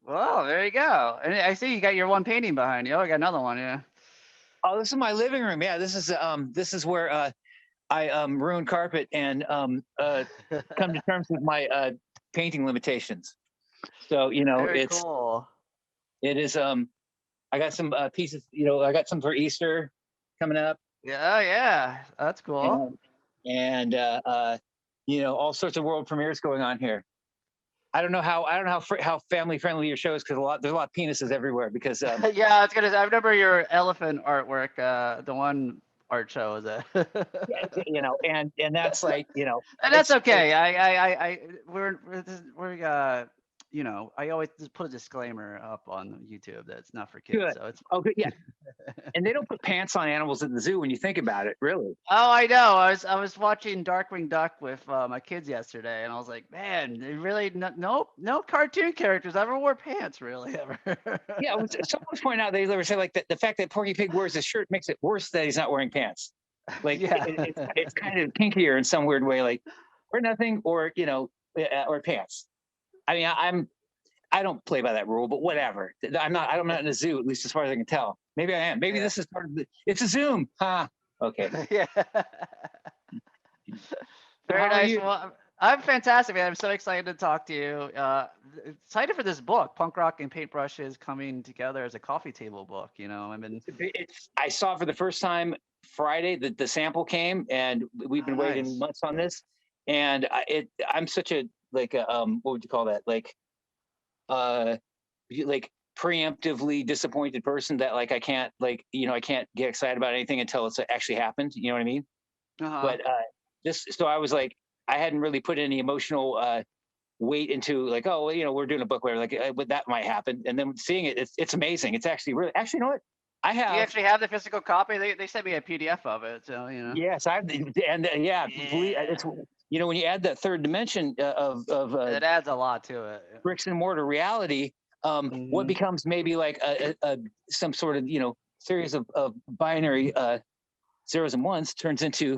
Well, there you go. And I see you got your one painting behind you. Oh, I got another one. Yeah. Oh, this is my living room. Yeah, this is where I ruin carpet and come to terms with my painting limitations. So Very cool. it is I got some pieces. I got some for Easter coming up, Yeah. Oh, yeah. That's cool. and all sorts of world premieres going on here. I don't know how family friendly your show is because there's a lot of penises everywhere because Yeah, I was gonna say, I remember your elephant artwork, the one art show was it? and that's like And that's it's okay. We're I always just put a disclaimer up on YouTube that it's not for kids, good. so it's. Oh, good, yeah. And they don't put pants on animals at the zoo when you think about it, really. Oh, I know. I was watching Darkwing Duck with my kids yesterday, and I was like, man, they really no cartoon characters ever wore pants, really ever. Yeah, someone was pointing out they were saying like the fact that Porky Pig wears a shirt makes it worse that he's not wearing pants. Like Yeah. it's kind of kinkier in some weird way, like or nothing, or or pants. I mean, I don't play by that rule, but whatever. I'm not in a zoo, at least as far as I can tell. Maybe I am. Maybe this is part of it's a Zoom. Huh. Okay. Yeah. Very How are nice. you? Well, I'm fantastic, man. I'm so excited to talk to you. Excited for this book, Punk Rock and Paintbrushes, coming together as a coffee table book. I've been. I saw it for the first time Friday. The sample came, and we've been waiting Nice. months on this. And I'm such a what would you call that? Like preemptively disappointed person that like I can't I can't get excited about anything until it's actually happened. You know what I mean? Uh-huh. But so I was like, I hadn't really put any emotional weight into like, oh, well, we're doing a book where like that might happen, and then seeing it, it's amazing. It's actually really you know what I Do you have. actually have the physical copy? They sent me a PDF of it, so Yes, yeah, it's Yeah. when you add that third dimension of It adds a lot to it. bricks and mortar reality, what Hmm. becomes maybe like some sort of series of binary zeros and ones turns into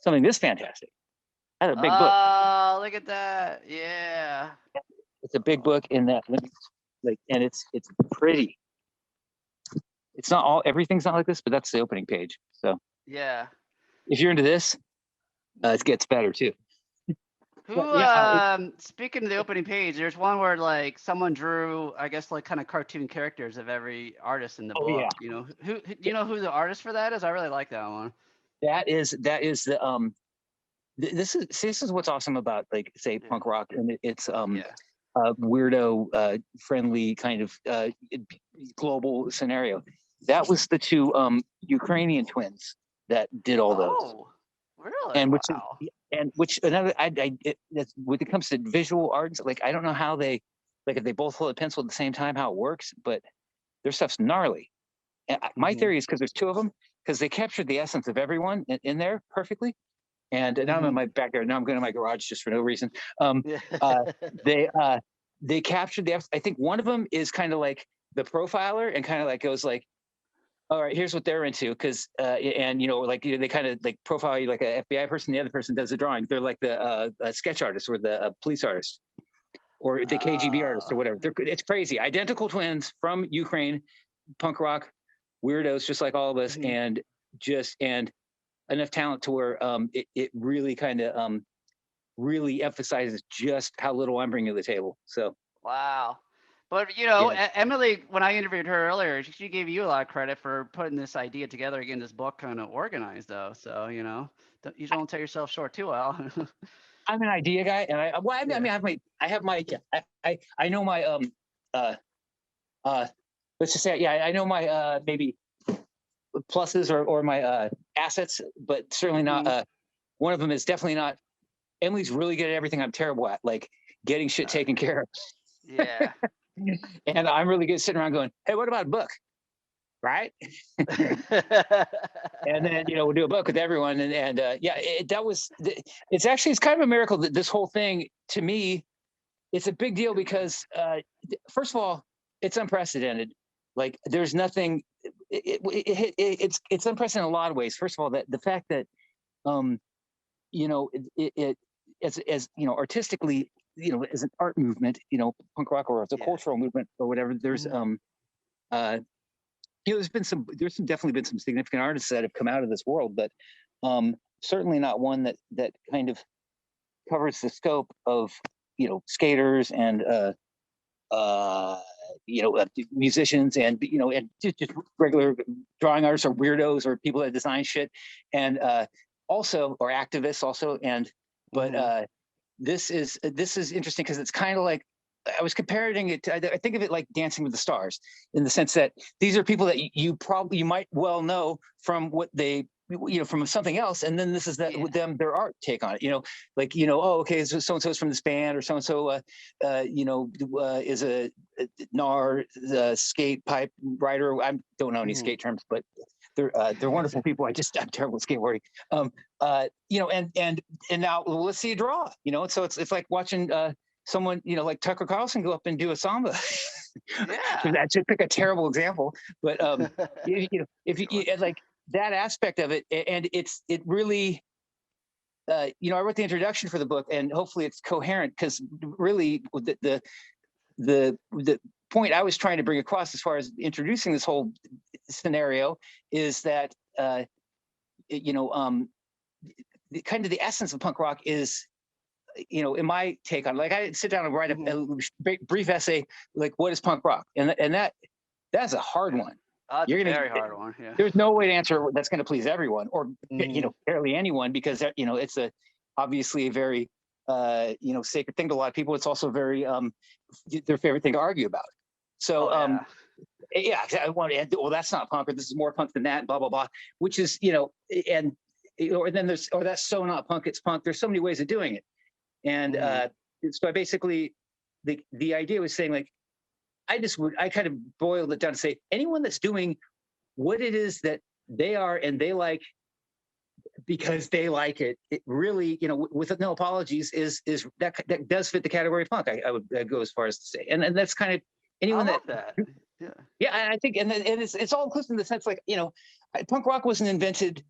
something this fantastic. That's a big book. Oh, look at that. Yeah. It's a big book in that and it's pretty. It's not everything's not like this, but that's the opening page. So Yeah. if you're into this, it gets better too. Who But yeah, speaking of the opening page, there's one where like someone drew, I guess, like kind of cartoon characters of every artist in the oh yeah, book. Do you know who the artist for that is? I really like that one. that is the this is what's awesome about like say Yeah. punk rock, and it's Yeah. weirdo friendly kind of global scenario. That was the two Ukrainian twins that did all those, Oh, really? and Wow. which another that's when it comes to visual arts, like I don't know how they like if they both hold a pencil at the same time how it works, but their stuff's gnarly. And my Hmm. theory is because there's two of them, because they captured the essence of everyone in there perfectly. And now I'm in Hmm. my backyard. Now I'm going to my garage just for no reason. Yeah. Uh, they captured the. I think one of them is kind of like the profiler and kind of like goes like, all right, here's what they're into, because and they kind of like profile you like an FBI person. The other person does the drawing. They're like the sketch artist or the police artist or the KGB artist or Oh. whatever. It's crazy. Identical twins from Ukraine, punk rock weirdos, just like all of us, Mhm. and enough talent to where it really kind of really emphasizes just how little I'm bringing to the table. So Wow. But yeah, Emily, when I interviewed her earlier, she gave you a lot of credit for putting this idea together, getting this book kind of organized, though. So you don't tell yourself short too well. I'm an idea guy, and I Yeah. mean, I know my uh let's just say I know my maybe pluses or my assets, but certainly not Mhm. one of them is definitely not. Emily's really good at everything I'm terrible at, like getting shit Uh, taken care of. yeah. And I'm really good at sitting around going, hey, what about a book? Right. And then we'll do a book with everyone, and yeah, it's kind of a miracle that this whole thing, to me, it's a big deal because first of all, it's unprecedented. Like there's nothing. It's unprecedented in a lot of ways. First of all, that the fact that um, as artistically as an art movement, punk rock, or as a Yeah. cultural movement or whatever. There's definitely been some significant artists that have come out of this world, but certainly not one that kind of covers the scope of skaters and musicians and and just regular drawing artists or weirdos or people that design shit, and also or activists also. And but this is interesting because it's kind of like, I was comparing it to, I think of it like Dancing with the Stars, in the sense that these are people that you might well know from what they from something else, and then this is that with them, their art take on it. Oh, okay, so and so is from this band, or so and so is a NAR skate pipe rider. I don't know any skate terms, but they're wonderful people. I'm terrible at skateboarding. And now let's see a draw. So it's like watching someone like Tucker Carlson go up and do a samba. Yeah. I should pick a terrible example, but if you like that aspect of it, and it really, I wrote the introduction for the book, and hopefully it's coherent, because really the point I was trying to bring across as far as introducing this whole scenario is that kind of the essence of punk rock is, in my take on it, like I sit down and write a brief essay, like what is punk rock, and that's a hard one. That's a very hard one. Yeah. There's no way to answer that's going to please everyone, or barely anyone, because it's obviously a very sacred thing to a lot of people. It's also very their favorite thing to argue about. So I want to, well, that's not punk, or this is more punk than that, blah blah blah, which is and or then there's, or that's so not punk, it's punk. There's so many ways of doing it, and so I basically the idea was saying, like, I kind of boiled it down to say, anyone that's doing what it is that they are and they like because they like it, it really, with no apologies, is that does fit the category of punk. I would go as far as to say, and that's kind of anyone I love that. Yeah, I think, and it's all inclusive in the sense, like, punk rock wasn't invented.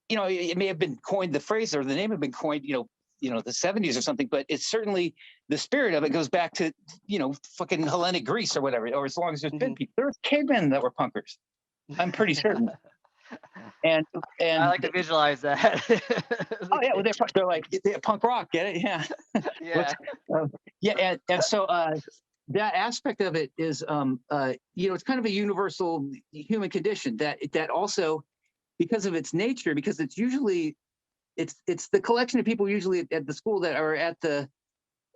It may have been coined, the phrase or the name had been coined, the 70s or something, but it's certainly the spirit of it goes back to, fucking Hellenic Greece or whatever, or as long as there's been people. There were cavemen that were punkers. I'm pretty certain. And I like to visualize that. Oh yeah, well they're like, they're punk rock, get it? Yeah. Yeah. And so that aspect of it is it's kind of a universal human condition that also, because of its nature, because it's usually it's the collection of people usually at the school that are at the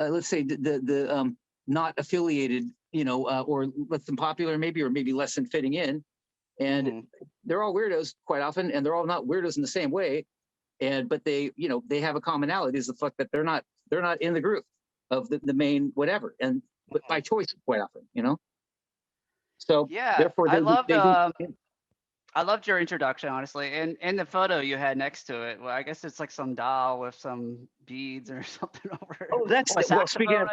let's say the not affiliated, or less than popular maybe, or maybe less than fitting in, and they're all weirdos quite often, and they're all not weirdos in the same way, but they they have a commonality, is the fact that they're not in the group of the main whatever, and but by choice quite often, so Yeah, therefore I loved your introduction, honestly, and in the photo you had next to it. Well, I guess it's like some doll with some beads or something over it. Oh, that's well. Speaking of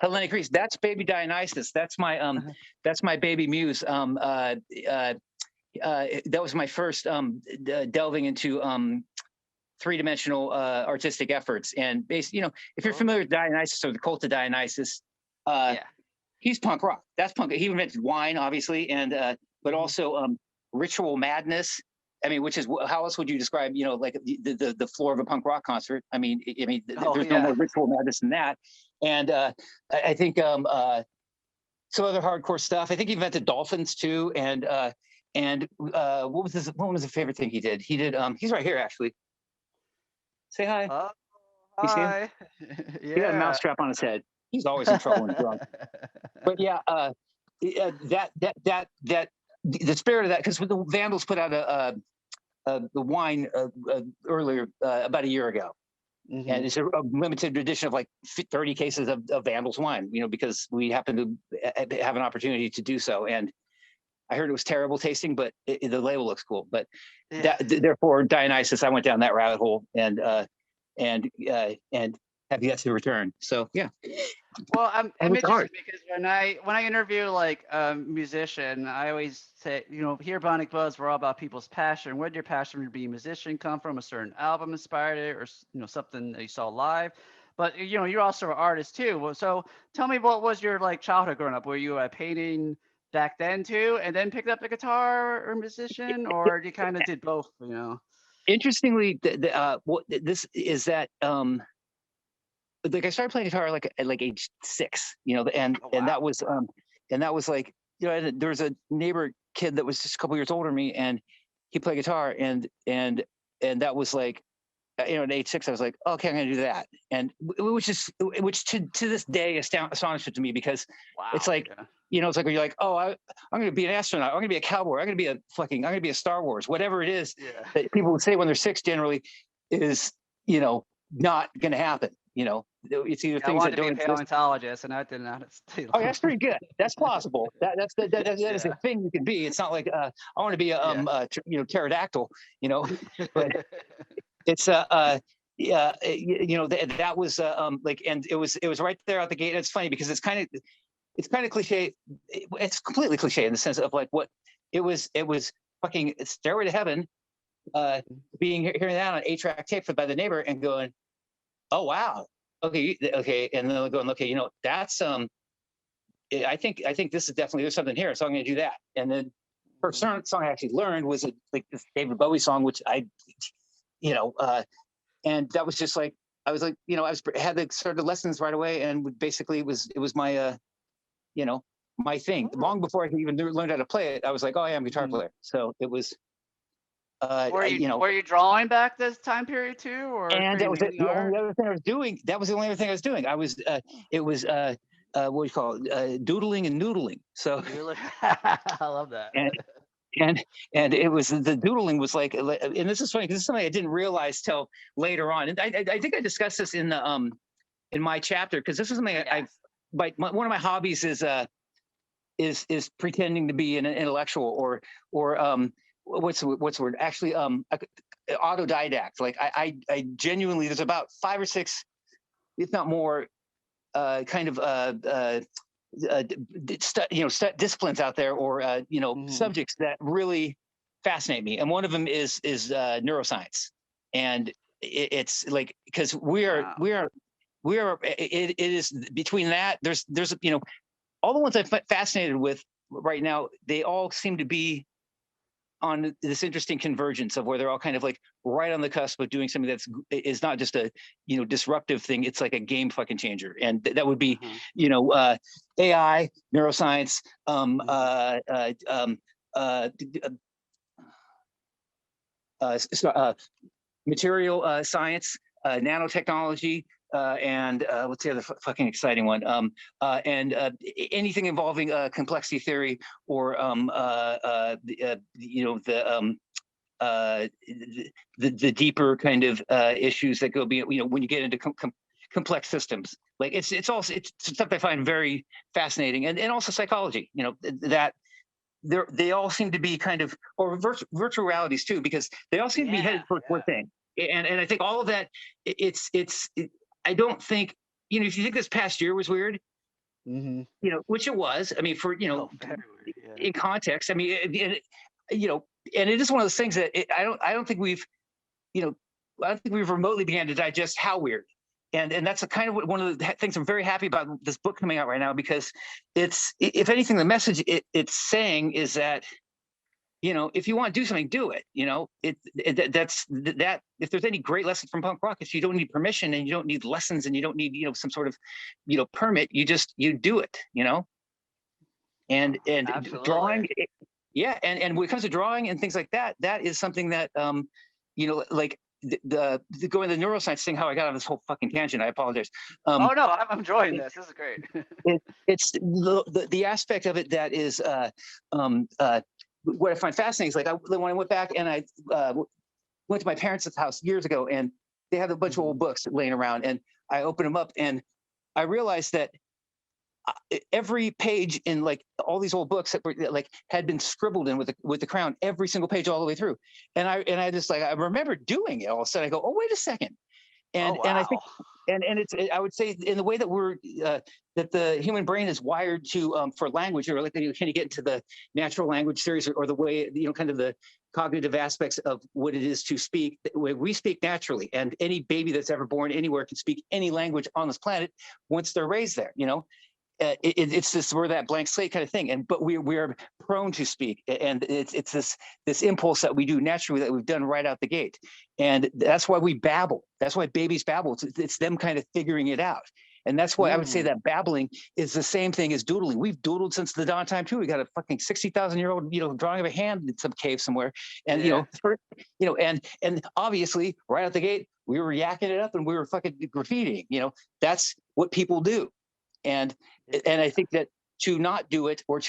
Hellenic Greece, that's baby Dionysus. That's my baby muse. That was my first delving into three-dimensional artistic efforts. And basically, if you're familiar with Dionysus or the cult of Dionysus, he's punk rock. That's punk. He invented wine, obviously, and but also ritual madness. I mean, which is, how else would you describe, like the floor of a punk rock concert? I mean, there's no more ritual madness than that. And I think some other hardcore stuff. I think he invented dolphins too. And what was the favorite thing he did? He did. He's right here, actually. Say hi. Oh, hi. He got a mousetrap on his head. He's always in trouble when drunk. But yeah, that the spirit of that, because the Vandals put out the wine earlier, about a year ago, and it's a limited edition of like 30 cases of Vandals wine, because we happen to have an opportunity to do so. And I heard it was terrible tasting, but the label looks cool. But therefore, Dionysus, I went down that rabbit hole, and have yet to return. So yeah. Well, I'm interested because when I interview like a musician, I always say, here Bionic Buzz, we're all about people's passion. Where did your passion to be a musician come from? A certain album inspired it, or something that you saw live? but you're also an artist too. Well, so tell me, what was your like childhood growing up? Were you a painting back then too, and then picked up the guitar or musician, or you kind of did both? Interestingly, what this is that like I started playing guitar like at like age 6, and Oh, and wow. that was like, there was a neighbor kid that was just a couple years older than me, and he played guitar, and that was like, at age 6, I was like, okay, I'm gonna do that, and which to this day astonishment to me, because it's Wow. like, Yeah. it's like when you're like, oh, I'm gonna be an astronaut, I'm gonna be a cowboy, I'm gonna be a Star Wars, whatever it is Yeah. that people would say when they're 6 generally is, not gonna happen. It's either Yeah, I things wanted that to be don't a exist. paleontologist, and I didn't know how to stay Oh, long. that's pretty good. That's plausible. That is a Yeah. thing you can be. It's not like I want to be a Yeah. pterodactyl, but it's yeah, that was like, and it was right there out the gate. And it's funny because it's kind of cliche. It's completely cliche in the sense of like what it was fucking Stairway to Heaven, hearing that on 8-track tape by the neighbor and going, oh wow, okay, and then going, okay, that's I think this is definitely, there's something here, so I'm going to do that. And then first song I actually learned was like this David Bowie song, which you know, uh, and that was just like, I was like, had the sort of lessons right away, and basically it was my you know my thing. Oh. Long before I could even learn how to play it, I was like, oh, yeah, I'm a guitar Mhm. player. So it was, Were you you know, were you drawing back this time period too, or and that creating was it. any The only art? other thing I was doing. That was the only other thing I was doing. It was, what do you call it? Doodling and noodling. So, Really? I love that. and and it was, the doodling was like, and this is funny because this is something I didn't realize till later on. And I think I discussed this in my chapter, because this is something I've, Yes. one of my hobbies is pretending to be an intellectual, or what's the word, actually, autodidact. Like I genuinely, there's about 5 or 6, if not more, kind of disciplines out there, or Mhm. subjects that really fascinate me, and one of them is neuroscience. And it's like, because Wow. it is between that, there's all the ones I'm fascinated with right now, they all seem to be on this interesting convergence of where they're all kind of like right on the cusp of doing something that's is not just a disruptive thing. It's like a game fucking changer, and that would be Uh-huh. AI, neuroscience, Mhm. uh, material science, nanotechnology, and what's the other fucking exciting one? And anything involving complexity theory, or the deeper kind of issues that go beyond, when you get into complex systems. Like it's stuff I find very fascinating, and also psychology. That they all seem to be kind of, or virtual realities too, because they all seem to be Yeah, headed towards one yeah. thing. And I think all of that, I don't think, if you think this past year was weird, Mhm. which it was. I mean, for Oh, very weird, yeah. in context, I mean, you know, and it is one of those things that I don't think we've, you know, I don't think we've remotely began to digest how weird. And that's a kind of one of the things I'm very happy about this book coming out right now, because if anything, the message it's saying is that, if you want to do something, do it. That if there's any great lesson from punk rock, it's you don't need permission, and you don't need lessons, and you don't need, some sort of, permit. You do it, and Absolutely. drawing. Yeah. And when it comes to drawing and things like that, that is something that, like going to the neuroscience thing, how I got on this whole fucking tangent, I apologize. Oh, Um, no, I'm enjoying it, this. This is great. it's the aspect of it that is, um, uh, what I find fascinating is, like, when I went back and I went to my parents' house years ago, and they had a bunch of old Mhm. books laying around, and I opened them up, and I realized that every page in, like, all these old books that were, like, had been scribbled in with the crown, every single page all the way through. And I just, like, I remember doing it. All of a sudden I go, oh, wait a second. Oh, And I think wow. and I would say in the way that that the human brain is wired to for language, or like, can you get into the natural language series, or the way, kind of the cognitive aspects of what it is to speak. We speak naturally, and any baby that's ever born anywhere can speak any language on this planet once they're raised there. It's this, we're that blank slate kind of thing, but we're prone to speak, and it's this impulse that we do naturally, that we've done right out the gate, and that's why we babble. That's why babies babble. It's them kind of figuring it out, and that's why I would say that babbling is the same thing as doodling. We've doodled since the dawn of time too. We got a fucking 60,000-year-old drawing of a hand in some cave somewhere, and and obviously right out the gate we were yakking it up and we were fucking graffitiing. That's what people do. And I think that to not do it, or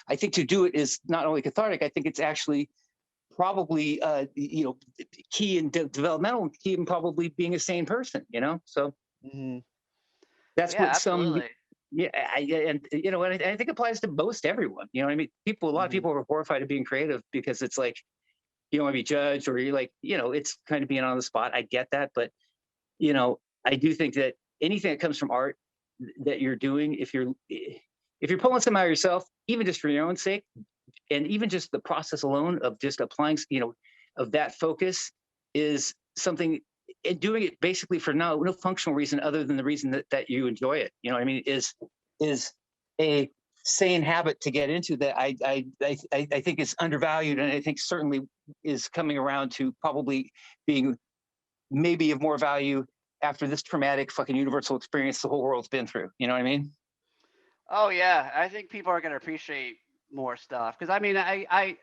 I think to do it is not only cathartic. I think it's actually probably key in developmental, key in probably being a sane person. So that's what absolutely. and I think applies to most everyone. You know what I mean? A lot of people are horrified of being creative because it's like you don't want to be judged, or you're like, it's kind of being on the spot. I get that, but I do think that anything that comes from art that you're doing, if you're pulling some out yourself, even just for your own sake, and even just the process alone of just applying, of that focus, is something, and doing it basically for no functional reason other than the reason that you enjoy it. You know what I mean? Is a sane habit to get into that I think is undervalued, and I think certainly is coming around to probably being maybe of more value after this traumatic fucking universal experience the whole world's been through. You know what I mean? Oh yeah, I think people are going to appreciate more stuff, because I mean, I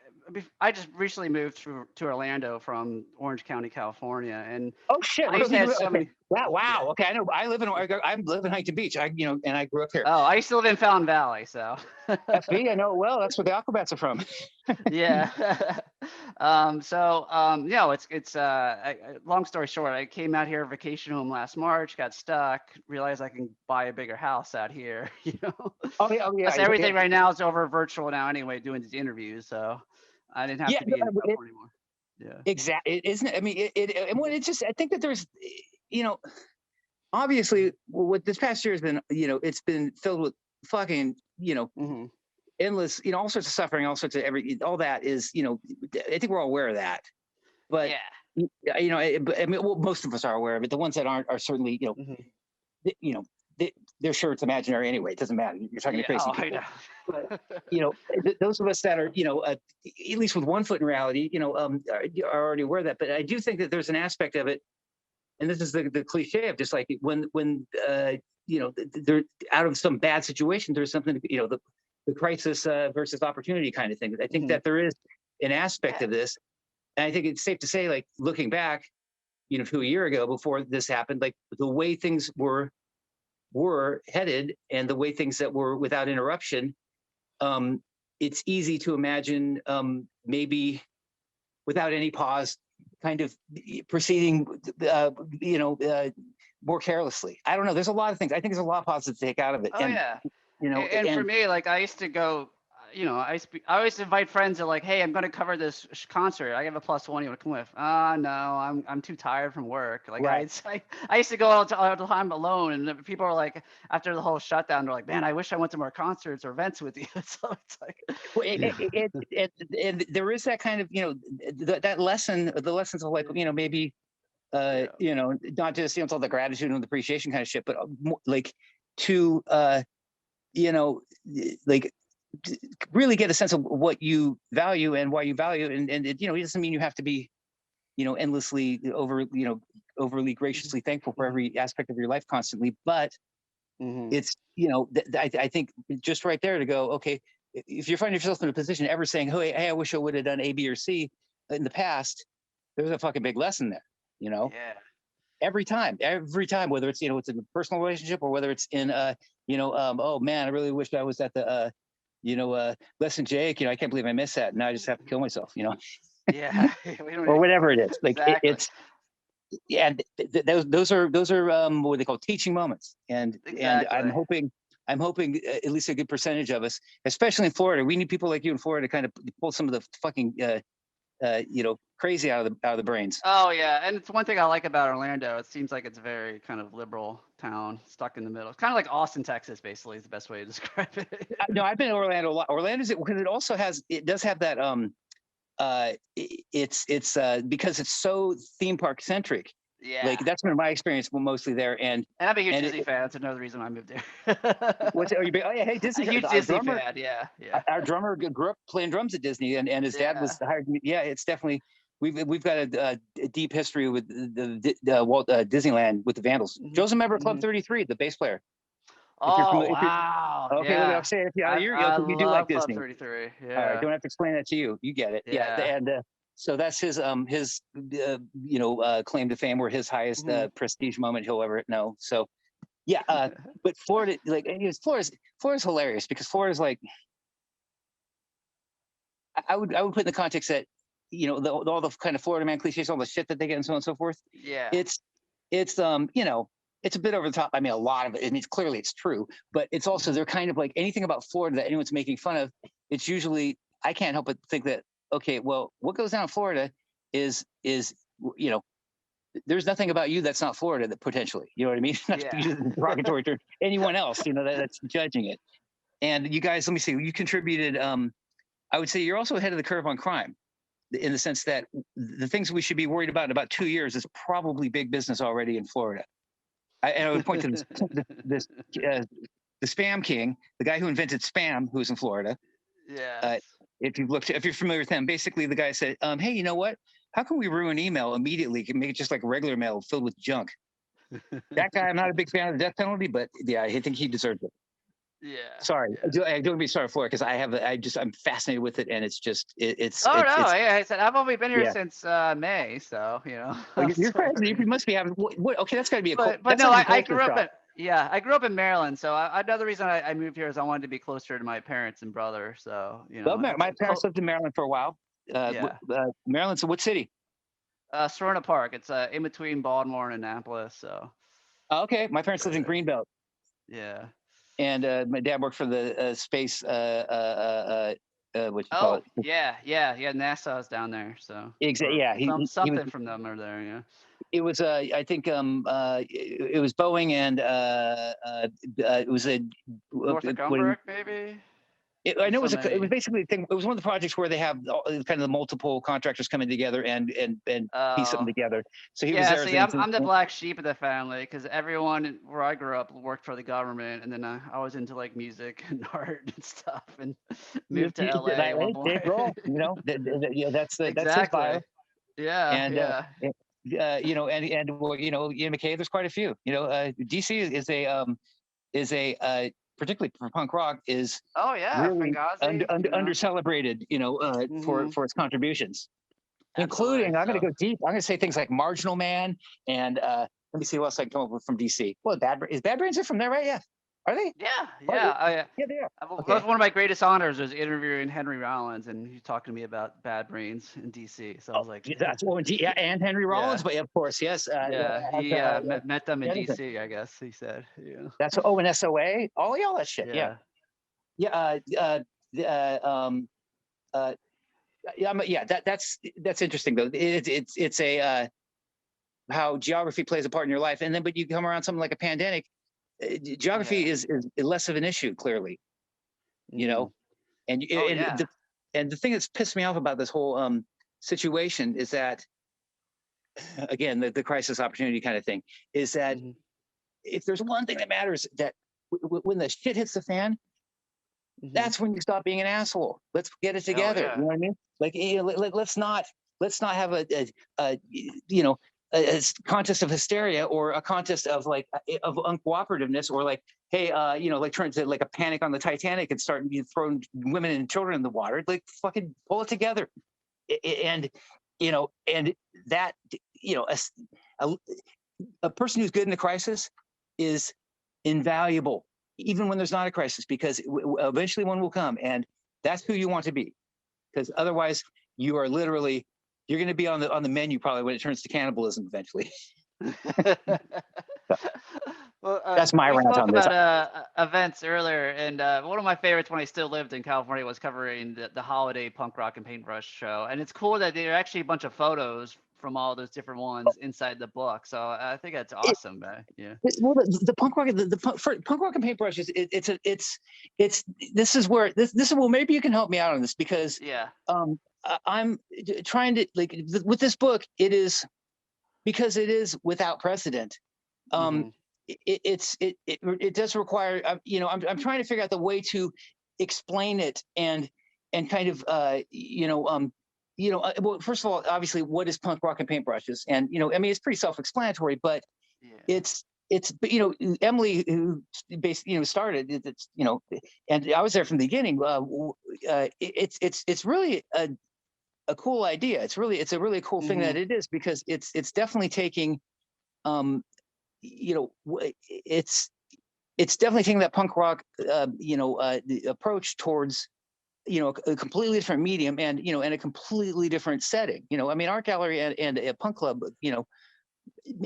just recently moved to Orlando from Orange County, California, and oh shit, I used to have so many. Wow. Yeah. Okay, I know. I live in Huntington Beach. And I grew up here. Oh, I used to live in Fountain Valley, so. FB, I know it well. That's where the Aquabats are from. Yeah. It's long story short, I came out here vacation home last March, got stuck, realized I can buy a bigger house out here. Oh yeah. Plus everything right now is over virtual now anyway, doing these interviews, so I didn't have to be in California anymore. Yeah. Exactly. Isn't it? I mean, it's just, I think that there's, obviously what this past year has been, it's been filled with fucking, endless, all sorts of suffering, all sorts of all that is, I think we're all aware of that. But, I mean, well, most of us are aware of it. The ones that aren't are certainly, they're sure it's imaginary anyway. It doesn't matter. You're talking to crazy people. But, those of us that are, at least with one foot in reality, are already aware of that. But I do think that there's an aspect of it, and this is the cliche of just like when they're out of some bad situation, there's something, the crisis versus opportunity kind of thing. I think that there is an aspect of this, and I think it's safe to say, like looking back, to a year ago before this happened, like the way things were headed and the way things that were without interruption, it's easy to imagine maybe without any pause, kind of proceeding, more carelessly. I don't know. There's a lot of things. I think there's a lot of positives to take out of it. Oh yeah. And for me, like I used to go, I always invite friends that like, hey, I'm going to cover this concert. I have a +1. You want to come with? No, I'm too tired from work. Like right. I used to go all the time alone, and people are like, after the whole shutdown, they're like, man, I wish I went to more concerts or events with you. So it's like, and there is that kind of, that lesson, the lessons of like, maybe, not just, it's all the gratitude and appreciation kind of shit, but like to, like really get a sense of what you value and why you value it. And it doesn't mean you have to be, endlessly overly graciously thankful for every aspect of your life constantly. But it's, I think just right there to go, okay, if you're finding yourself in a position ever saying, hey, I wish I would have done A, B, or C in the past, there's a fucking big lesson there, Yeah. Every time, whether it's, it's in a personal relationship or whether it's in, oh man, I really wish I was at the, Less than Jake, I can't believe I missed that. Now I just have to kill myself, Yeah. or whatever it is. Like exactly. Those are what they call teaching moments. And I'm hoping at least a good percentage of us, especially in Florida, we need people like you in Florida to kind of pull some of the fucking crazy out of the brains. Oh yeah, and it's one thing I like about Orlando. It seems like it's a very kind of liberal town, stuck in the middle. It's kind of like Austin, Texas, basically is the best way to describe it. No, I've been to Orlando a lot. Orlando's because it does have that it's because it's so theme park centric. Yeah. Like that's been my experience mostly there. And I'm a huge Disney fan. That's another reason I moved there. oh yeah, hey, Disney. A huge Disney fan. Yeah. Our drummer grew up playing drums at Disney, and his dad was hired. Yeah, it's definitely we've got a deep history with the Walt Disneyland with the Vandals. Joe's a member of Club 33, the bass player. Oh wow! Okay, yeah. I'll say it. Yeah, you do like Disney. Club 33. Yeah. All right, don't have to explain that to you. You get it. Yeah, and so that's his claim to fame, or his highest prestige moment he'll ever know. So yeah, but Florida, Florida's hilarious because Florida's like, I would put in the context that all the kind of Florida man cliches, all the shit that they get and so on and so forth. Yeah. It's it's a bit over the top. I mean, a lot of it. I mean, clearly it's true, but it's also, they're kind of like anything about Florida that anyone's making fun of. It's usually, I can't help but think that, okay, well, what goes down in Florida is there's nothing about you that's not Florida that potentially, you know what I mean? Not to use a derogatory term, anyone else, that's judging it. And you guys, let me see, you contributed, I would say you're also ahead of the curve on crime, in the sense that the things we should be worried about in about 2 years is probably big business already in Florida. And I would point to the spam king, the guy who invented spam, who's in Florida. Yeah. If you're familiar with him, basically the guy said, "Hey, you know what? How can we ruin email immediately? Can make it just like regular mail filled with junk." That guy, I'm not a big fan of the death penalty, but yeah, I think he deserves it. Yeah. Sorry, I don't be sorry for it because I'm fascinated with it, and it's just it's. I said I've only been here since May, so You're crazy. You must be having. What, okay, that's got to be a. But no, I grew up I grew up in Maryland, so another reason I moved here is I wanted to be closer to my parents and brother. So my parents lived in Maryland for a while. Maryland. So what city? Serena Park. It's in between Baltimore and Annapolis. So. Okay, my parents lived in Greenbelt. Yeah. And my dad worked for the space. What you call it? Yeah. NASA's down there. So. Exactly. Yeah. Something from them are there. Yeah. It was I think it was Boeing and it was a Northrop Grumman, maybe. I know it was basically a thing. It was one of the projects where they have kind of the multiple contractors coming together and piece something together. So he was there. See, I'm the black sheep of the family because everyone where I grew up worked for the government, and then I was into like music and art and stuff, and moved to LA. That's exactly. His bio. Yeah. And McKay, there's quite a few. DC is a particularly for punk rock, is really under celebrated, for its contributions. Absolutely. Including, I'm going to go deep. I'm going to say things like Marginal Man, and let me see what else I can come up with from DC. Well, is Bad Brains from there, right? Yeah. Are they? Yeah. Yeah, they are. Okay. One of my greatest honors was interviewing Henry Rollins, and he talked to me about Bad Brains in DC. So I was like, and Henry Rollins, but of course, yes. He met them in DC, I guess he said. Yeah. That's an SOA, all that shit. That's interesting though. It's a how geography plays a part in your life, and then but you come around something like a pandemic. Geography is less of an issue, clearly, and the thing that's pissed me off about this whole situation is that, again, the crisis opportunity kind of thing is that if there's one thing that matters, that when the shit hits the fan, that's when you stop being an asshole. Let's get it together. You know what I mean? Like, let's not have a contest of hysteria or a contest of of uncooperativeness or hey, turn to like a panic on the Titanic and start throwing women and children in the water. Like, fucking pull it together. And that, a person who's good in a crisis is invaluable, even when there's not a crisis, because eventually one will come, and that's who you want to be. Because otherwise you are literally, you're going to be on the menu probably when it turns to cannibalism eventually. Well, That's my we rant spoke on this. about events earlier, and one of my favorites when I still lived in California was covering the holiday punk rock and paintbrush show. And it's cool that there are actually a bunch of photos from all those different ones inside the book. So I think that's awesome, man. Yeah. Well, the punk rock, punk rock and paintbrushes, it's this is where this is, well, maybe you can help me out on this, because Yeah. I'm trying to, like, with this book, it is, because it is without precedent. Hmm. It does require, I'm trying to figure out the way to explain it, and kind of well, first of all, obviously, what is punk rock and paintbrushes? And I mean, it's pretty self-explanatory, but Yeah. it's but Emily, who basically started it, it's and I was there from the beginning. It's really a cool idea. It's a really cool thing that Hmm. it is, because it's definitely taking um it's definitely taking that punk rock the approach towards a completely different medium, and and a completely different setting. I mean, art gallery and a punk club,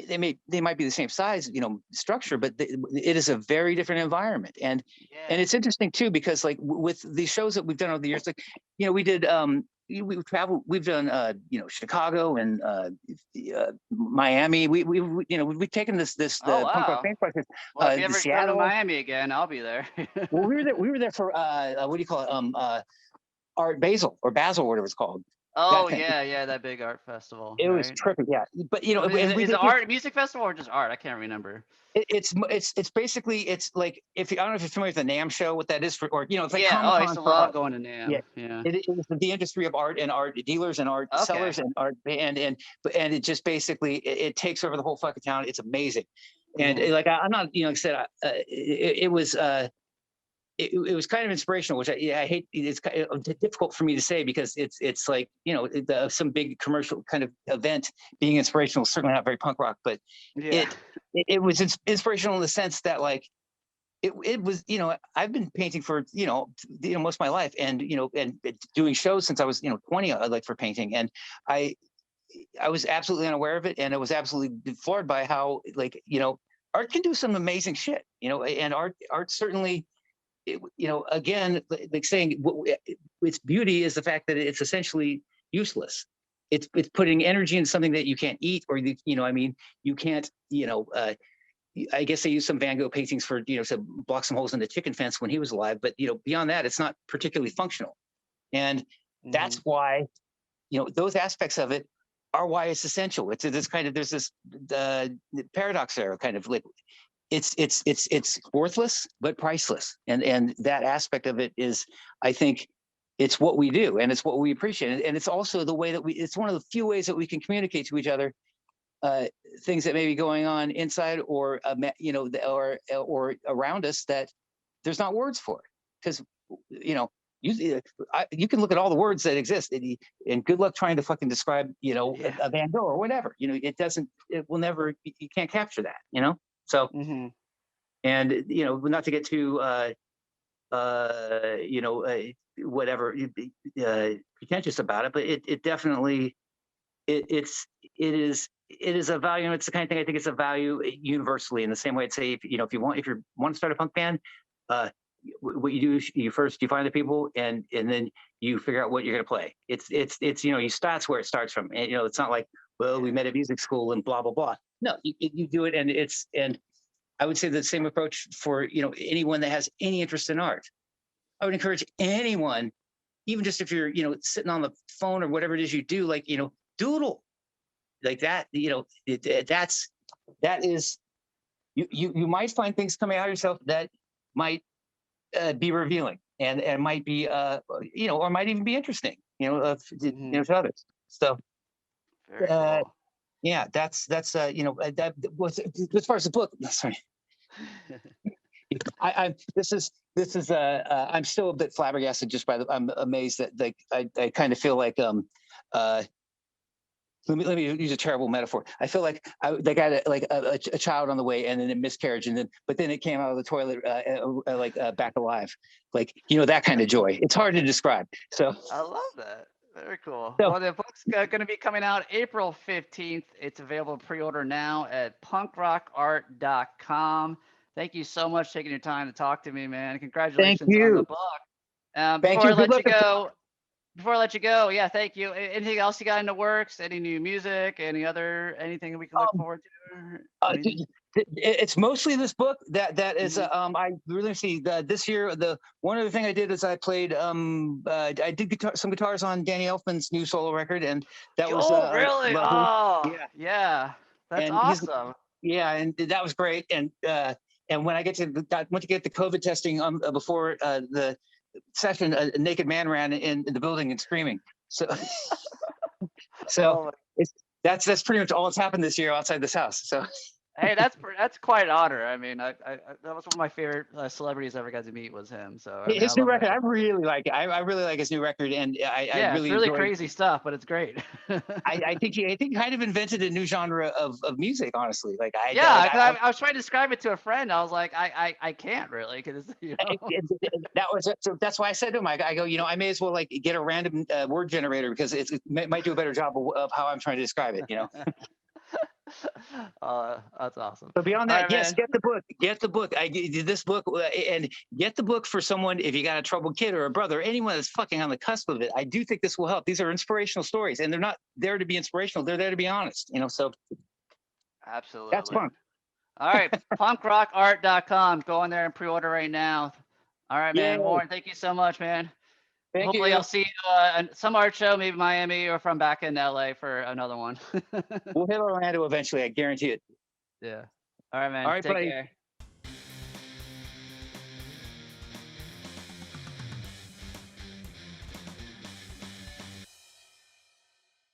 they might be the same size, structure, but it is a very different environment. And Yeah. it's interesting too, because like with these shows that we've done over the years, like we did we've traveled, we've done Chicago and Miami. We've taken Oh the punk rock wow. paintbrushes, Well, if you the ever come to Seattle. Miami again, I'll be there. Well, we were there for what do you call it, Art Basel, or Basel, whatever it's called, that Oh thing. yeah, yeah, that big art festival, It was right? trippy, yeah. But Is and it, we is it did this. art music festival or just art? I can't remember. It's basically, it's like, if you, I don't know if you're familiar with the NAMM show, what that is, for, or it's like Yeah. Oh, Comic I used Con to for love art. going to Yeah, NAMM. Yeah. it is the industry of art, and art dealers and art Okay. sellers and art, and it just basically it takes over the whole fucking town. It's amazing. And Hmm. like I'm not, like I said, it was kind of inspirational, which I hate. It's kind of difficult for me to say, because it's like some big commercial kind of event being inspirational is certainly not very punk rock, but Yeah. it was inspirational in the sense that, like, it was, I've been painting for most of my life, and and doing shows since I was 20, like, for painting, and I I was absolutely unaware of it, and I was absolutely floored by how, like, art can do some amazing shit, and art certainly, again, like saying, its beauty is the fact that it's essentially useless. It's putting energy in something that you can't eat, or I mean, you can't, I guess they used some Van Gogh paintings for, to block some holes in the chicken fence when he was alive. But, beyond that, it's not particularly functional. And that's Hmm. why, those aspects of it are why it's essential. It's this kind of, there's this uh, paradox there, kind of like, it's worthless but priceless, and that aspect of it is, I think, it's what we do, and it's what we appreciate, and it's also the way that it's one of the few ways that we can communicate to each other uh, things that may be going on inside, or or around us, that there's not words for, because you can look at all the words that exist, and good luck trying to fucking describe Yeah. a Van Gogh or whatever. It will never, you can't capture that. So, Hmm. and not to get too uh you know uh, whatever, pretentious about it, but it definitely, it is a value, and it's the kind of thing I think it's a value universally, in the same way I'd say, if you want to start a punk band, uh what you do is you find the people, and then you figure out what you're going to play. It's you start's where it starts from, and it's not like, well, we Yeah. met at music school and blah blah blah. No, you do it, and I would say the same approach for anyone that has any interest in art. I would encourage anyone, even just if you're sitting on the phone or whatever it is you do, like doodle like that. That is, you might find things coming out of yourself that might be revealing, and might be or might even be interesting, Hmm. to others. So Very uh, cool. yeah, that's that was, as far as the book. Sorry, I I'm still a bit flabbergasted just by I'm amazed that, like, I kind of feel like uh let me use a terrible metaphor. I feel like they got a child on the way, and then a miscarriage, but then it came out of the toilet back alive, like that kind of joy. It's hard to describe. So I love that. Very cool. so Well, the book's going to be coming out April 15th. It's available pre-order now at punkrockart.com. Thank you so much for taking your time to talk to me, man. Thank Congratulations on the you. book. Thank Before I you. Good let you luck. before I let you go, yeah, thank you. Anything else you got in the works? Any new music? Anything we can look forward to? Or anything? It's mostly this book that is Mhm. I really see this year. The one other thing I did is I played I did some guitars on Danny Elfman's new solo record, and that was Oh, really? lovely. Oh, Yeah, yeah. That's and he's awesome. yeah, and that was great. And when I went to get the COVID testing before the session, a naked man ran in the building and screaming. So so Oh, it's that's pretty much all that's happened this year outside this house. So hey, that's quite an honor. I mean, that was one of my favorite celebrities I ever got to meet was him. So I mean, I his new love that record, I shit. really like it. I really like his new record, and I Yeah, it's really really enjoyed. crazy stuff, but it's great. I think he kind of invented a new genre of music. Honestly, like Yeah, 'cause I was trying to describe it to a friend. I was like, I can't really, because you know. that was so that's why I said to him, I go, I may as well like get a random word generator because it might do a better job of how I'm trying to describe it. That's awesome. So beyond All that, right, yes, man. get the book. Get the book. This book and get the book for someone if you got a troubled kid or a brother, anyone that's fucking on the cusp of it. I do think this will help. These are inspirational stories, and they're not there to be inspirational. They're there to be honest. So that's Absolutely. fun. All right, punkrockart.com. Go on there and pre-order right now. All right, Yeah. man. Warren, thank you so much, man. Thank Hopefully, I'll you. see you some art show, maybe Miami, or if I'm back in LA for another one. We'll hit Orlando eventually. I guarantee it. Yeah. All right, All man. right, Take buddy. care.